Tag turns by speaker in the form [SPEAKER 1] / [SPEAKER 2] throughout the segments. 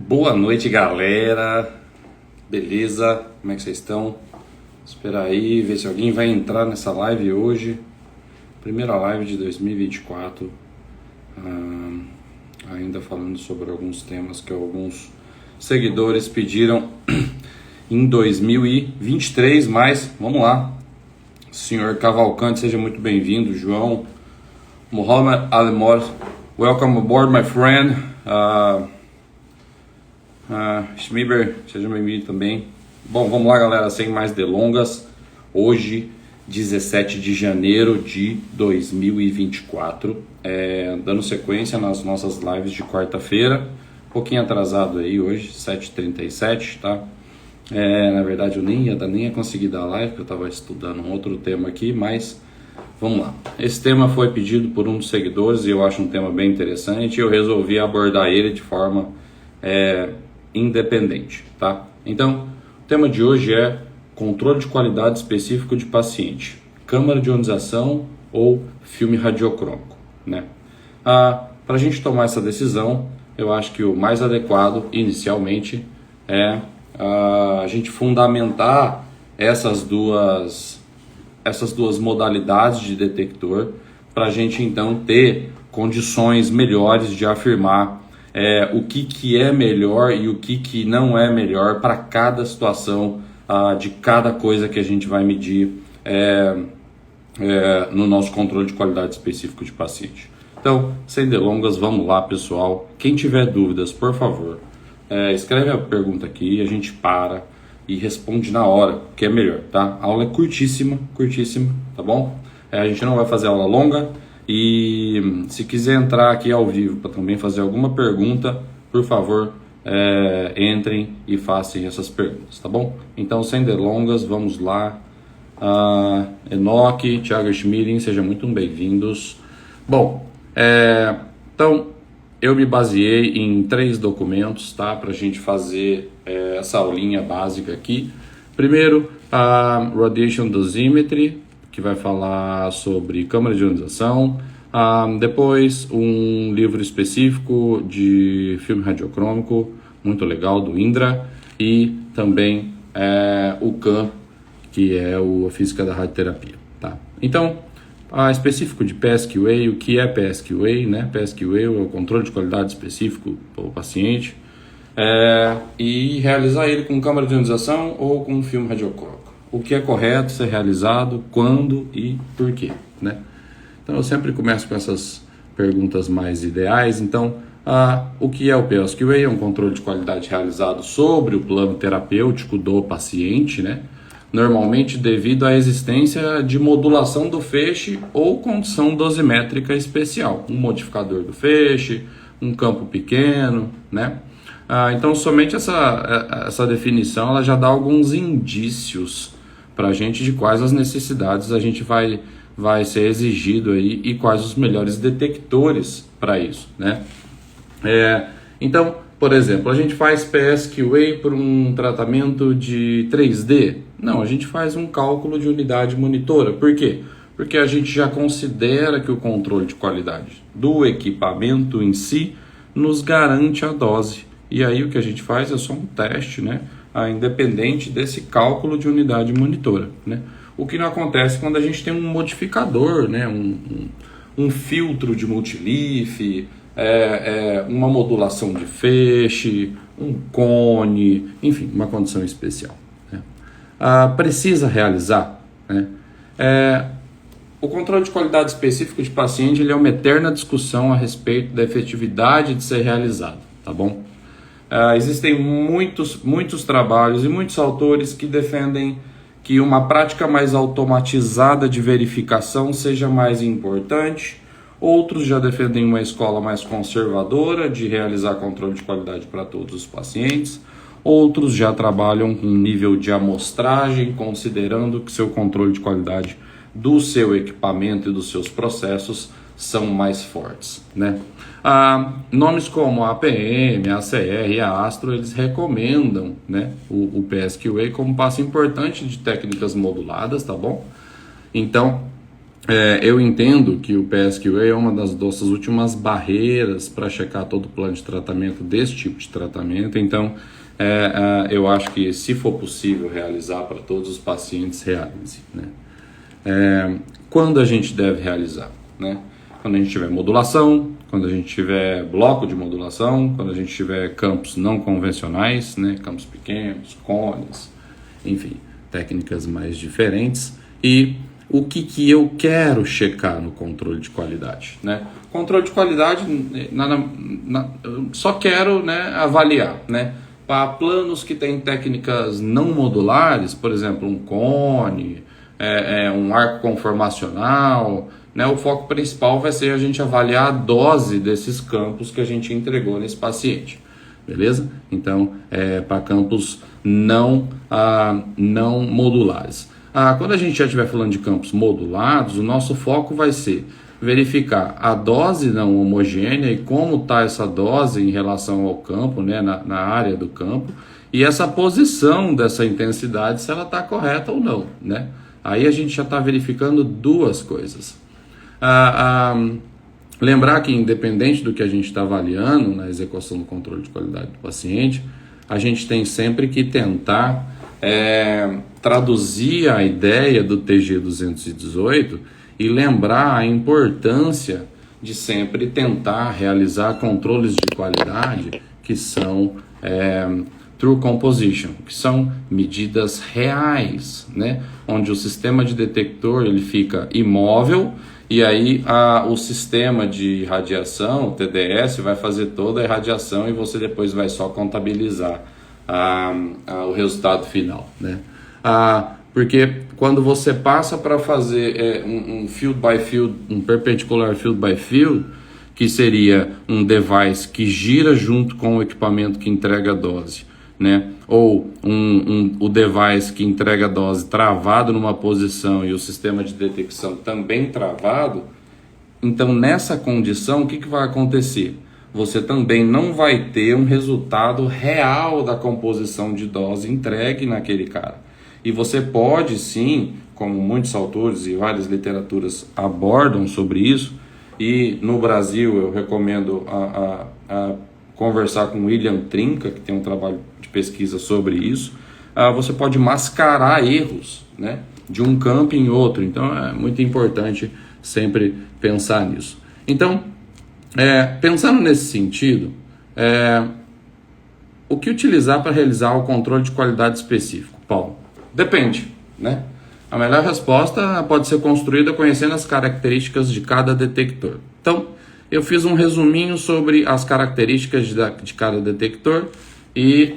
[SPEAKER 1] Boa noite, galera. Beleza? Como é que vocês estão? Esperar aí, ver se alguém vai entrar nessa live hoje. Primeira live de 2024. Ainda falando sobre alguns temas que alguns seguidores pediram em 2023, mas vamos lá. Senhor Cavalcante, seja muito bem-vindo. João Mohamed Alimor, welcome aboard, my friend. Schmiber, seja bem-vindo também. Bom, vamos lá, galera, sem mais delongas. Hoje, 17 de janeiro de 2024, dando sequência nas nossas lives de quarta-feira. Um pouquinho atrasado aí hoje, 7h37, tá? Na verdade, eu nem ia conseguir dar live, porque eu estava estudando um outro tema aqui, mas vamos lá. Esse tema foi pedido por um dos seguidores e eu acho um tema bem interessante. Eu resolvi abordar ele de forma independente, tá? Então, o tema de hoje é controle de qualidade específico de paciente, câmara de ionização ou filme radiocrômico, né? Para a gente tomar essa decisão, eu acho que o mais adequado, inicialmente, é a gente fundamentar essas duas modalidades de detector para a gente, então, ter condições melhores de afirmar o que é melhor e o que não é melhor para cada situação de cada coisa que a gente vai medir no nosso controle de qualidade específico de paciente. Então, sem delongas, vamos lá, pessoal. Quem tiver dúvidas, por favor, escreve a pergunta aqui, a gente para e responde na hora, que é melhor, tá? A aula é curtíssima, tá bom? A gente não vai fazer aula longa. E se quiser entrar aqui ao vivo para também fazer alguma pergunta, por favor, entrem e façam essas perguntas, tá bom? Então, sem delongas, vamos lá. Enoque, Thiago Schmidt, sejam muito bem-vindos. Bom, então, eu me baseei em 3 documentos, tá? Para a gente fazer essa aulinha básica aqui. Primeiro, a Radiation Dosimetry, que vai falar sobre câmara de ionização. Depois, um livro específico de filme radiocrômico, muito legal, do Indra. E também o CAM, que é a física da radioterapia. Tá? Então, específico de PSQA, o que é PSQA? Né? PSQA é o controle de qualidade específico para o paciente. E realizar ele com câmara de ionização ou com filme radiocrômico. O que é correto ser realizado, quando e por quê, né? Então eu sempre começo com essas perguntas mais ideais. Então, o que é o PSQA? É um controle de qualidade realizado sobre o plano terapêutico do paciente, né? Normalmente devido à existência de modulação do feixe ou condição dosimétrica especial, um modificador do feixe, um campo pequeno, né? Então somente essa definição ela já dá alguns indícios para a gente de quais as necessidades a gente vai ser exigido aí e quais os melhores detectores para isso, né? Então, por exemplo, a gente faz PSQA por um tratamento de 3D? Não, a gente faz um cálculo de unidade monitora. Por quê? Porque a gente já considera que o controle de qualidade do equipamento em si nos garante a dose. E aí o que a gente faz é só um teste, né? Independente desse cálculo de unidade monitora, né? O que não acontece quando a gente tem um modificador, né? Um filtro de multilife, uma modulação de feixe, um cone, enfim, uma condição especial, né? Precisa realizar, né? O controle de qualidade específico de paciente ele é uma eterna discussão a respeito da efetividade de ser realizado, tá bom? Existem muitos trabalhos e muitos autores que defendem que uma prática mais automatizada de verificação seja mais importante. Outros já defendem uma escola mais conservadora de realizar controle de qualidade para todos os pacientes. Outros já trabalham com nível de amostragem, considerando que seu controle de qualidade do seu equipamento e dos seus processos são mais fortes, né? Nomes como a APM, a ACR e a Astro, eles recomendam, né, o PSQA como passo importante de técnicas moduladas, tá bom? Então, Eu entendo que o PSQA é uma das nossas últimas barreiras para checar todo o plano de tratamento desse tipo de tratamento, então eu acho que, se for possível realizar para todos os pacientes, realize, né? Quando a gente deve realizar, né? Quando a gente tiver modulação, quando a gente tiver bloco de modulação, quando a gente tiver campos não convencionais, né? Campos pequenos, cones, enfim, técnicas mais diferentes. E o que eu quero checar no controle de qualidade, né? Controle de qualidade, eu só quero, né, avaliar, né? Para planos que têm técnicas não modulares, por exemplo, um cone, um arco conformacional, né? O foco principal vai ser a gente avaliar a dose desses campos que a gente entregou nesse paciente, beleza? Então, para campos não modulares. Quando a gente já estiver falando de campos modulados, o nosso foco vai ser verificar a dose não homogênea e como está essa dose em relação ao campo, né, na área do campo, e essa posição dessa intensidade, se ela está correta ou não, né? Aí a gente já está verificando duas coisas. Lembrar que, independente do que a gente está avaliando na execução do controle de qualidade do paciente, a gente tem sempre que tentar traduzir a ideia do TG 218 e lembrar a importância de sempre tentar realizar controles de qualidade que são true composition, que são medidas reais, né? Onde o sistema de detector ele fica imóvel e aí o sistema de radiação, o TDS, vai fazer toda a irradiação e você depois vai só contabilizar o resultado final, né? Porque quando você passa para fazer um field by field, um perpendicular field by field, que seria um device que gira junto com o equipamento que entrega a dose, né? Ou o device que entrega a dose travado numa posição e o sistema de detecção também travado, então nessa condição o que vai acontecer? Você também não vai ter um resultado real da composição de dose entregue naquele cara. E você pode sim, como muitos autores e várias literaturas abordam sobre isso, e no Brasil eu recomendo conversar com o William Trinca, que tem um trabalho de pesquisa sobre isso. Você pode mascarar erros, né, de um campo em outro, então é muito importante sempre pensar nisso. Então, pensando nesse sentido, o que utilizar para realizar o controle de qualidade específico? Paulo, depende, né? A melhor resposta pode ser construída conhecendo as características de cada detector. Então, eu fiz um resuminho sobre as características de cada detector e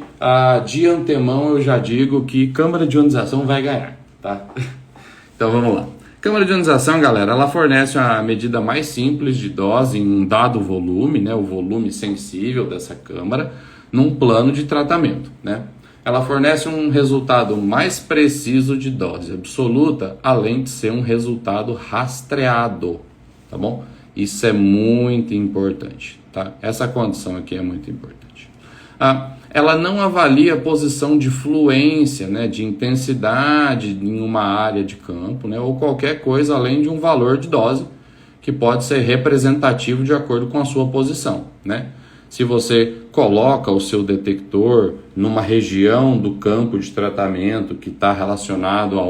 [SPEAKER 1] de antemão eu já digo que câmara de ionização vai ganhar, tá? Então vamos lá. Câmara de ionização, galera, ela fornece a medida mais simples de dose em um dado volume, né, o volume sensível dessa câmara, num plano de tratamento, né? Ela fornece um resultado mais preciso de dose absoluta, além de ser um resultado rastreado, tá bom? Isso é muito importante, tá? Essa condição aqui é muito importante. Ela não avalia a posição de fluência, né, de intensidade em uma área de campo, né, ou qualquer coisa além de um valor de dose que pode ser representativo de acordo com a sua posição, né? Se você coloca o seu detector numa região do campo de tratamento que está relacionado a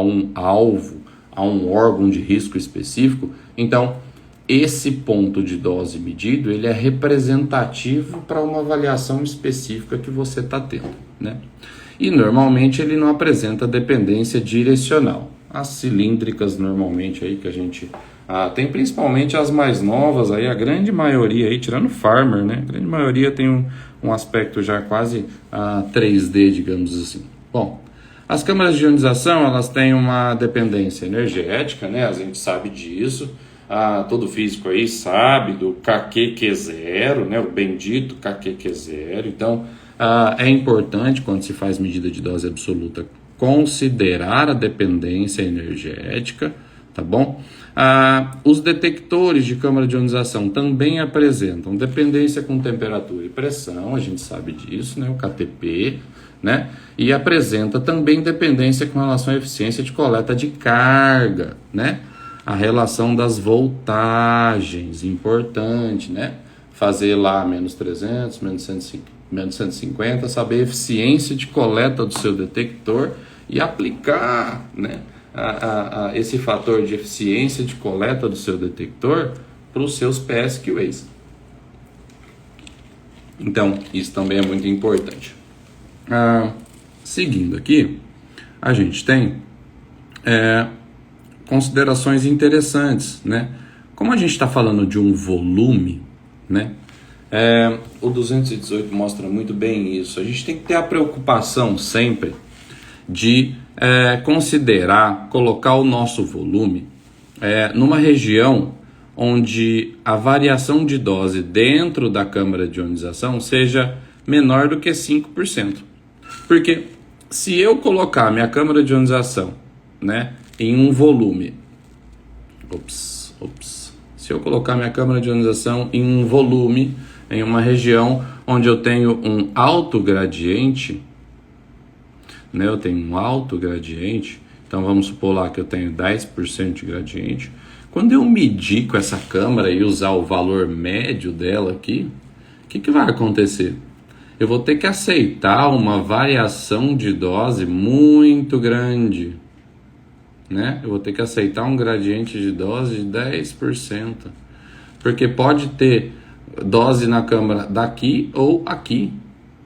[SPEAKER 1] um alvo, a um órgão de risco específico, então esse ponto de dose medido ele é representativo para uma avaliação específica que você está tendo, né? E normalmente ele não apresenta dependência direcional. As cilíndricas normalmente aí que a gente tem, principalmente as mais novas, aí a grande maioria aí, tirando Farmer, né? A grande maioria tem um aspecto já quase 3D, digamos assim. Bom, as câmaras de ionização, elas têm uma dependência energética, né? A gente sabe disso. Todo físico aí sabe do KQQ0, né? O bendito KQQ0. Então, é importante, quando se faz medida de dose absoluta, considerar a dependência energética, tá bom? Os detectores de câmara de ionização também apresentam dependência com temperatura e pressão, a gente sabe disso, né? O KTP, né? E apresenta também dependência com relação à eficiência de coleta de carga, né? a relação das voltagens, importante, né? Fazer lá menos 300, menos 150, saber a eficiência de coleta do seu detector e aplicar, né, esse fator de eficiência de coleta do seu detector para os seus PSQAs. Então, isso também é muito importante. Seguindo aqui, a gente tem considerações interessantes, né? Como a gente está falando de um volume, né? O 218 mostra muito bem isso. A gente tem que ter a preocupação sempre de considerar, colocar o nosso volume numa região onde a variação de dose dentro da câmara de ionização seja menor do que 5%. Porque se eu colocar minha câmara de ionização, né, em um volume... Se eu colocar minha câmara de ionização em um volume, em uma região onde eu tenho um alto gradiente, né, eu tenho um alto gradiente, então vamos supor lá que eu tenho 10% de gradiente. Quando eu medir com essa câmera e usar o valor médio dela aqui, o que vai acontecer? Eu vou ter que aceitar uma variação de dose muito grande, né? Eu vou ter que aceitar um gradiente de dose de 10%, porque pode ter dose na câmara daqui ou aqui,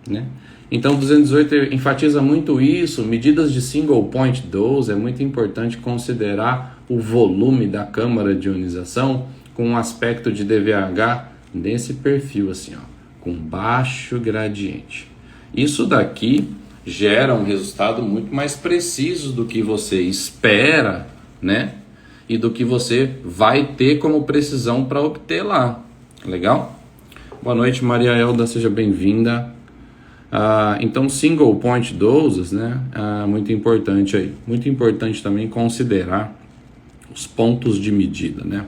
[SPEAKER 1] né? Então o 218 enfatiza muito isso. Medidas de single point dose, é muito importante considerar o volume da câmara de ionização com um aspecto de DVH nesse perfil assim, ó, com baixo gradiente. Isso daqui gera um resultado muito mais preciso do que você espera, né? E do que você vai ter como precisão para obter lá. Legal? Boa noite, Maria Elda, seja bem-vinda. Então, single point doses, né? Muito importante aí. Muito importante também considerar os pontos de medida, né?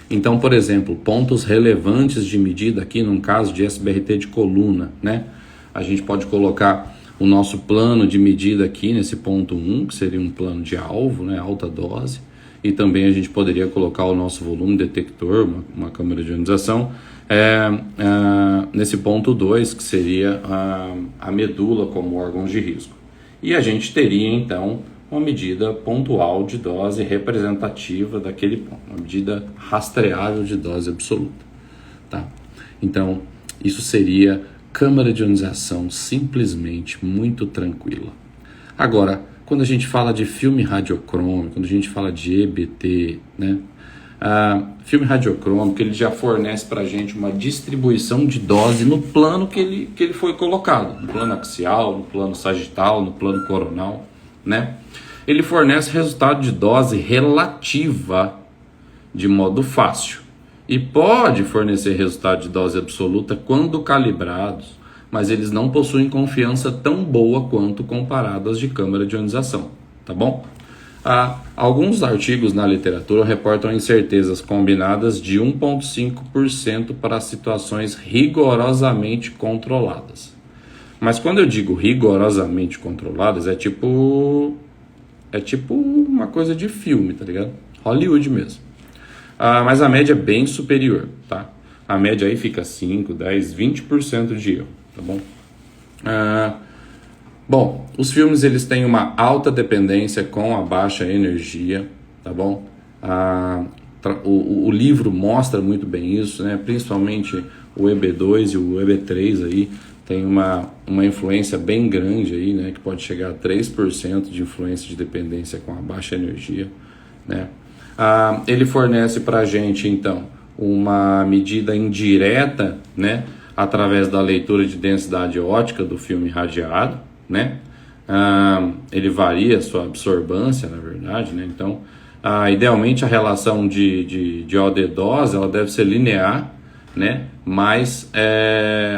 [SPEAKER 1] Então, por exemplo, pontos relevantes de medida aqui, num caso de SBRT de coluna, né? A gente pode colocar o nosso plano de medida aqui nesse ponto 1, que seria um plano de alvo, né? Alta dose. E também a gente poderia colocar o nosso volume detector, uma câmera de ionização, nesse ponto 2, que seria a medula como órgão de risco. E a gente teria, então, uma medida pontual de dose representativa daquele ponto, uma medida rastreável de dose absoluta. Tá? Então, isso seria câmara de ionização simplesmente muito tranquila. Agora, quando a gente fala de filme radiocrômico, quando a gente fala de EBT, né? Filme radiocrômico, ele já fornece para a gente uma distribuição de dose no plano que ele foi colocado, no plano axial, no plano sagital, no plano coronal, né? Ele fornece resultado de dose relativa de modo fácil e pode fornecer resultado de dose absoluta quando calibrados, mas eles não possuem confiança tão boa quanto comparadas de câmara de ionização, tá bom? Alguns artigos na literatura reportam incertezas combinadas de 1,5% para situações rigorosamente controladas. Mas quando eu digo rigorosamente controladas, é tipo uma coisa de filme, tá ligado? Hollywood mesmo. Mas a média é bem superior, tá? A média aí fica 5, 10, 20% de erro, tá bom? Bom, os filmes eles têm uma alta dependência com a baixa energia, tá bom? O livro mostra muito bem isso, né? Principalmente o EB2 e o EB3 aí tem uma influência bem grande aí, né? Que pode chegar a 3% de influência de dependência com a baixa energia, né? Ele fornece para a gente, então, uma medida indireta, né? Através da leitura de densidade óptica do filme irradiado, né? Ele varia a sua absorvância, na verdade, né? Então, idealmente a relação de OD-dose ela deve ser linear, né? Mas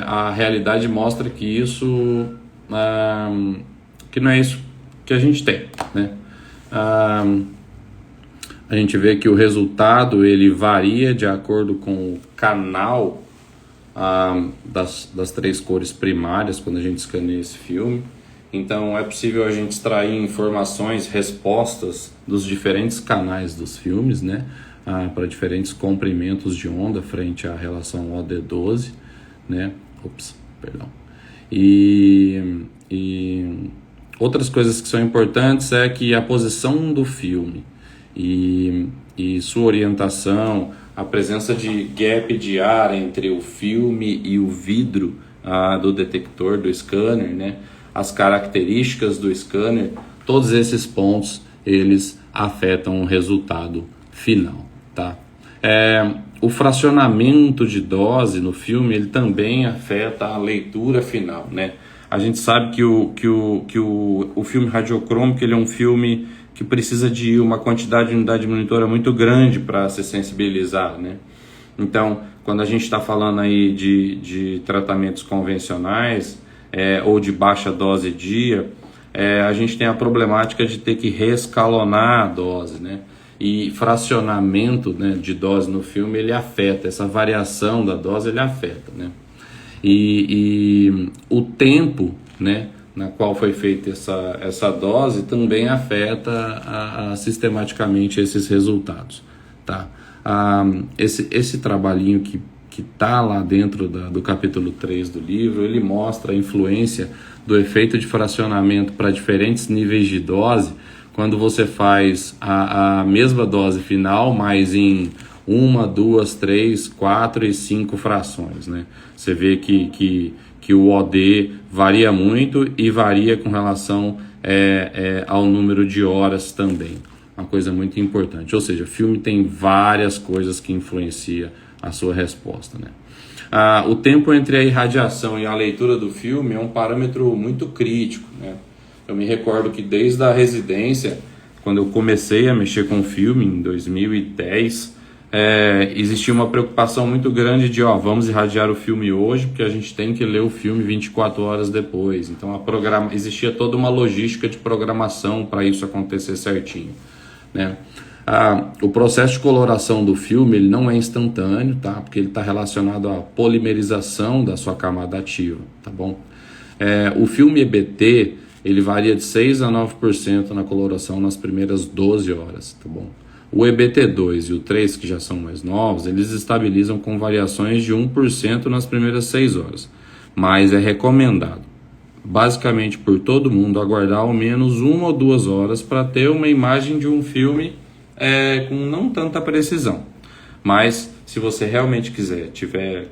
[SPEAKER 1] a realidade mostra que isso que não é isso que a gente tem, né? A gente vê que o resultado ele varia de acordo com o canal das três cores primárias quando a gente escaneia esse filme. Então é possível a gente extrair informações, respostas dos diferentes canais dos filmes, né? Para diferentes comprimentos de onda frente à relação OD12, né? Perdão. E outras coisas que são importantes é que a posição do filme e sua orientação, a presença de gap de ar entre o filme e o vidro do detector, do scanner, né? As características do scanner, todos esses pontos, eles afetam o resultado final, tá? O fracionamento de dose no filme, ele também afeta a leitura final, né? A gente sabe que o filme radiocrômico, ele é um filme que precisa de uma quantidade de unidade monitora muito grande para se sensibilizar, né? Então, quando a gente está falando aí de tratamentos convencionais ou de baixa dose dia, a gente tem a problemática de ter que reescalonar a dose, né? E fracionamento, né, de dose no filme, ele afeta, essa variação da dose, ele afeta, né? E o tempo, né, na qual foi feita essa dose também afeta sistematicamente esses resultados, tá? Esse trabalhinho que está lá dentro do capítulo 3 do livro, ele mostra a influência do efeito de fracionamento para diferentes níveis de dose, quando você faz a mesma dose final, mas em 1, 2, 3, 4 e 5 frações, né? Você vê que o OD varia muito e varia com relação ao número de horas também. Uma coisa muito importante. Ou seja, o filme tem várias coisas que influenciam a sua resposta, né? O tempo entre a irradiação e a leitura do filme é um parâmetro muito crítico, né? Eu me recordo que desde a residência, quando eu comecei a mexer com o filme, em 2010, existia uma preocupação muito grande de, vamos irradiar o filme hoje, porque a gente tem que ler o filme 24 horas depois. Então, existia toda uma logística de programação para isso acontecer certinho, né? O processo de coloração do filme, ele não é instantâneo, tá? Porque ele está relacionado à polimerização da sua camada ativa, tá bom? O filme EBT, ele varia de 6 a 9% na coloração nas primeiras 12 horas, tá bom? O EBT2 e o 3, que já são mais novos, eles estabilizam com variações de 1% nas primeiras 6 horas, mas é recomendado, basicamente por todo mundo, aguardar ao menos 1 ou 2 horas para ter uma imagem de um filme com não tanta precisão. Mas se você realmente tiver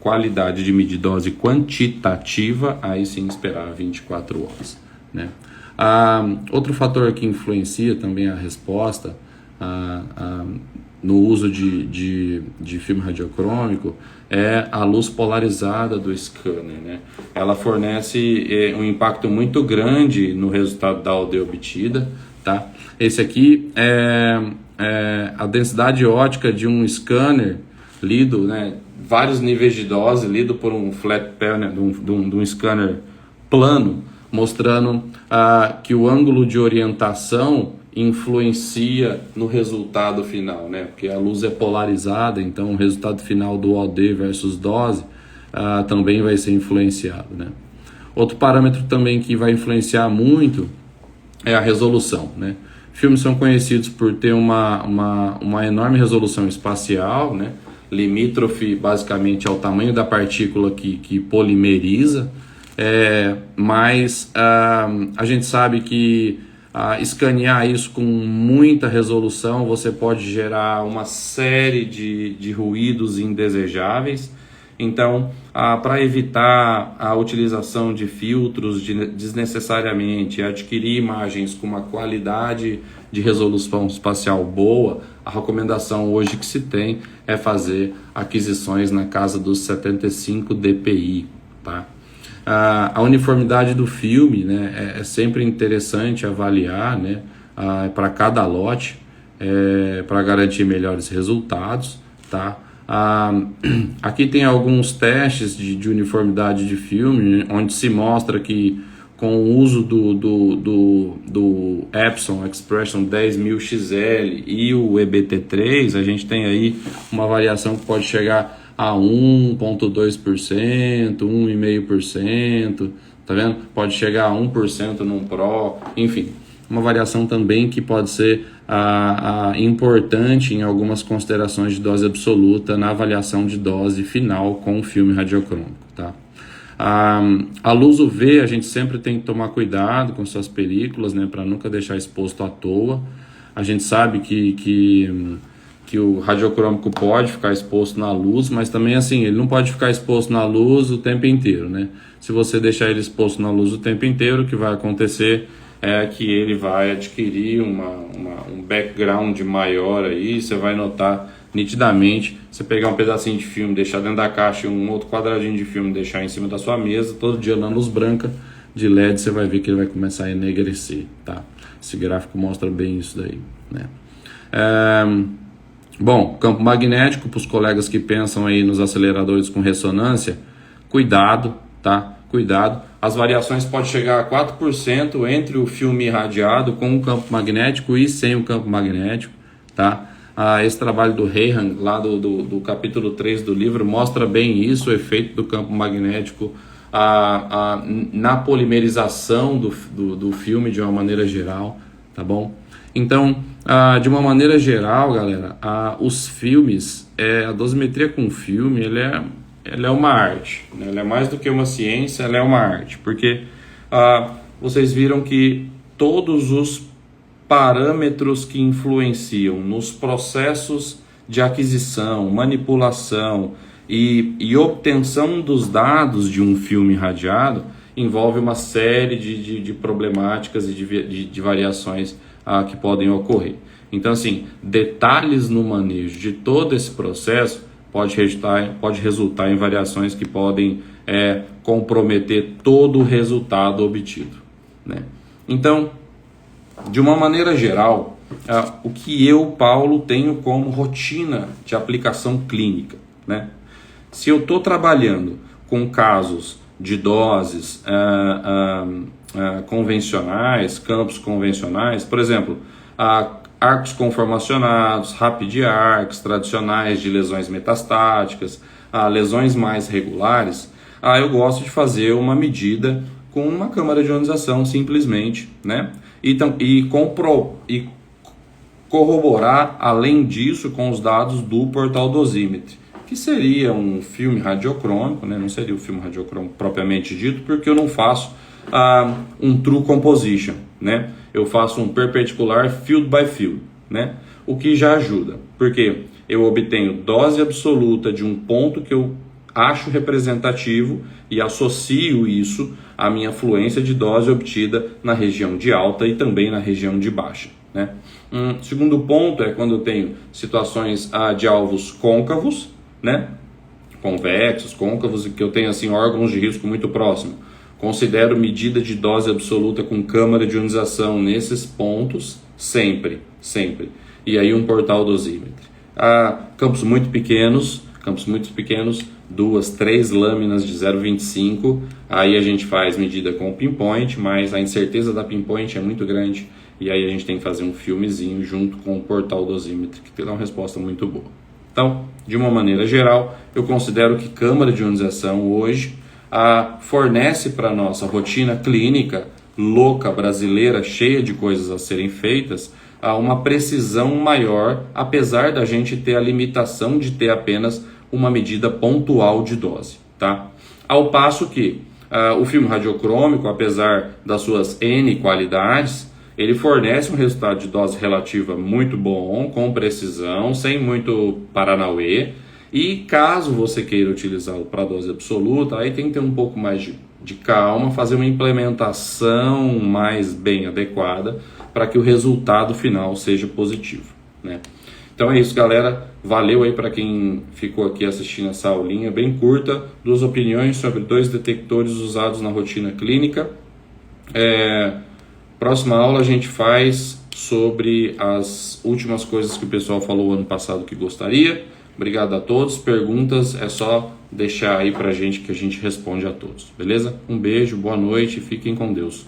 [SPEAKER 1] qualidade de medir dose quantitativa, aí sim esperar 24 horas, né? Outro fator que influencia também a resposta no uso de filme radiocrômico é a luz polarizada do scanner, né? Ela fornece um impacto muito grande no resultado da OD obtida, tá? Esse aqui é a densidade ótica de um scanner lido, né, vários níveis de dose, lido por um flat panel, de um scanner plano, mostrando que o ângulo de orientação influencia no resultado final, né? Porque a luz é polarizada, então o resultado final do OD versus dose também vai ser influenciado, né? Outro parâmetro também que vai influenciar muito é a resolução, né? Filmes são conhecidos por ter uma enorme resolução espacial, né? Limítrofe basicamente ao tamanho da partícula que polimeriza, mas a gente sabe que escanear isso com muita resolução, você pode gerar uma série de ruídos indesejáveis. Então, para evitar a utilização de filtros desnecessariamente, adquirir imagens com uma qualidade de resolução espacial boa, a recomendação hoje que se tem é fazer aquisições na casa dos 75 dpi, tá? A uniformidade do filme, né, é sempre interessante avaliar, né, para cada lote, para garantir melhores resultados, tá? Aqui tem alguns testes de uniformidade de filme, onde se mostra que com o uso do Epson Expression 10.000XL e o EBT3, a gente tem aí uma variação que pode chegar a 1,2%, 1,5%, tá vendo? Pode chegar a 1% num Pro, enfim. Uma variação também que pode ser importante em algumas considerações de dose absoluta na avaliação de dose final com o filme radiocrômico, tá? A luz UV a gente sempre tem que tomar cuidado com suas películas, né, para nunca deixar exposto à toa. A gente sabe que o radiocrômico pode ficar exposto na luz, mas também assim, ele não pode ficar exposto na luz o tempo inteiro, né? Se você deixar ele exposto na luz o tempo inteiro, o que vai acontecer é que ele vai adquirir um background maior aí, você vai notar nitidamente, você pegar um pedacinho de filme, deixar dentro da caixa e um outro quadradinho de filme, deixar em cima da sua mesa, todo dia na luz branca de LED, você vai ver que ele vai começar a enegrecer, tá? Esse gráfico mostra bem isso daí, né? Bom, campo magnético, para os colegas que pensam aí nos aceleradores com ressonância, cuidado, tá? Cuidado. As variações podem chegar a 4% entre o filme irradiado com o campo magnético e sem o campo magnético, tá? Esse trabalho do Reihan, lá do capítulo 3 do livro, mostra bem isso, o efeito do campo magnético na polimerização do filme de uma maneira geral, tá bom? Então, de uma maneira geral, galera, os filmes, a dosimetria com filme, ela é uma arte, né? Ela é mais do que uma ciência, ela é uma arte, porque vocês viram que todos os parâmetros que influenciam nos processos de aquisição, manipulação e obtenção dos dados de um filme irradiado envolve uma série de problemáticas e de variações que podem ocorrer. Então, assim, detalhes no manejo de todo esse processo pode resultar em variações que podem comprometer todo o resultado obtido, né? Então, de uma maneira geral, o que eu, Paulo, tenho como rotina de aplicação clínica, né? Se eu estou trabalhando com casos de doses convencionais, campos convencionais, por exemplo, arcos conformacionados, rapid arcs, tradicionais de lesões metastáticas, lesões mais regulares, eu gosto de fazer uma medida com uma câmara de ionização simplesmente, né? E corroborar, além disso, com os dados do portal dosímetro, que seria um filme radiocrômico, né? Não seria o filme radiocrômico propriamente dito, porque eu não faço um true composition, né? Eu faço um perpendicular field by field, né? O que já ajuda, porque eu obtenho dose absoluta de um ponto que eu acho representativo e associo isso à minha fluência de dose obtida na região de alta e também na região de baixa, né? Segundo ponto é quando eu tenho situações de alvos côncavos, né? Convexos, côncavos, e que eu tenho assim órgãos de risco muito próximo. Considero medida de dose absoluta com câmara de ionização nesses pontos sempre. E aí um portal dosímetro. Campos muito pequenos, 2, 3 lâminas de 0,25, aí a gente faz medida com o pinpoint, mas a incerteza da pinpoint é muito grande, e aí a gente tem que fazer um filmezinho junto com o portal dosímetro, que dá uma resposta muito boa. Então, de uma maneira geral, eu considero que câmara de ionização hoje fornece para a nossa rotina clínica louca, brasileira, cheia de coisas a serem feitas, uma precisão maior, apesar da gente ter a limitação de ter apenas uma medida pontual de dose, tá? Ao passo que o filme radiocrômico, apesar das suas N qualidades, ele fornece um resultado de dose relativa muito bom, com precisão, sem muito paranauê. E caso você queira utilizá-lo para dose absoluta, aí tem que ter um pouco mais de calma, fazer uma implementação mais bem adequada para que o resultado final seja positivo, né? Então é isso, galera. Valeu aí para quem ficou aqui assistindo essa aulinha bem curta, 2 opiniões sobre 2 detectores usados na rotina clínica. Próxima aula a gente faz sobre as últimas coisas que o pessoal falou ano passado que gostaria. Obrigado a todos. Perguntas é só deixar aí pra gente que a gente responde a todos, beleza? Um beijo, boa noite, fiquem com Deus.